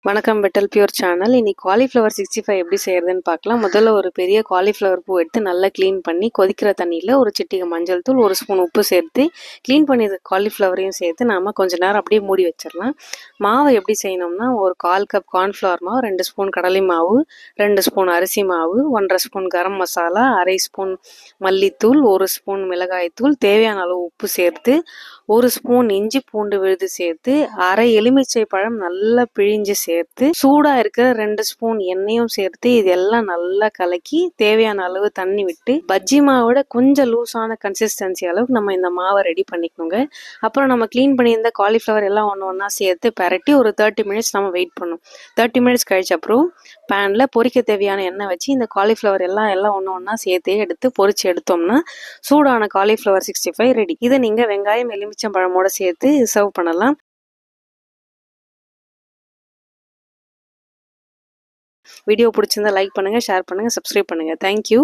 வணக்கம் petal pure channel. இன்னைக்கு cauliflower 65 எப்படி செய்யறதுன்னு பார்க்கலாம். முதல்ல ஒரு பெரிய காலிஃப்ளவர் பூ எடுத்து நல்லா க்ளீன் பண்ணி கொதிக்கிற தண்ணியில் ஒரு சிட்டிகை மஞ்சள் தூள், ஒரு ஸ்பூன் உப்பு சேர்த்து க்ளீன் பண்ணி காலிஃப்ளவரையும் சேர்த்து நாம் கொஞ்ச நேரம் அப்படியே மூடி வச்சிடலாம். மாவை எப்படி செய்யணும்னா, ஒரு 1/4 கப் கார்ன்ஃப்ளவர் மாவு, 2 ஸ்பூன் கடலை மாவு, 2 ஸ்பூன் அரிசி மாவு, 1/2 ஸ்பூன் கரம் மசாலா, 1/2 ஸ்பூன் மல்லித்தூள், 1 ஸ்பூன் மிளகாய்த்தூள், தேவையான அளவு உப்பு சேர்த்து 1 ஸ்பூன் இஞ்சி பூண்டு விழுது சேர்த்து 1/2 எலுமிச்சை பழம் நல்லா பிழிஞ்சு சேர்த்து சூடா இருக்கிற 2 ஸ்பூன் எண்ணெயும் சேர்த்து இதெல்லாம் நல்லா கலக்கி தேவையான அளவு தண்ணி விட்டு பஜ்ஜி மாவோட கொஞ்சம் லூஸான கன்சிஸ்டன்சி அளவுக்கு நம்ம இந்த மாவை ரெடி பண்ணிக்கணுங்க. அப்புறம் நம்ம க்ளீன் பண்ணியிருந்த காலிஃப்ளவர் எல்லாம் ஒன்றா சேர்த்து பரட்டி ஒரு 30 மினிட்ஸ் நம்ம வெயிட் பண்ணணும். 30 மினிட்ஸ் கழிச்ச அப்புறம் பேனில் பொரிக்க தேவையான எண்ணெய் வச்சு இந்த காலிஃப்ளவர் எல்லாம் ஒன்றா சேர்த்து எடுத்து பொரிச்சு எடுத்தோம்னா சூடான காலிஃப்ளவர் 65 ரெடி. இதை நீங்கள் வெங்காயம் எலுமிச்சம்பழமோட சேர்த்து சர்வ் பண்ணலாம். வீடியோ பிடிச்சிருந்தா லைக் பண்ணுங்க, ஷேர் பண்ணுங்க, சப்ஸ்கிரைப் பண்ணுங்க. தேங்க்யூ.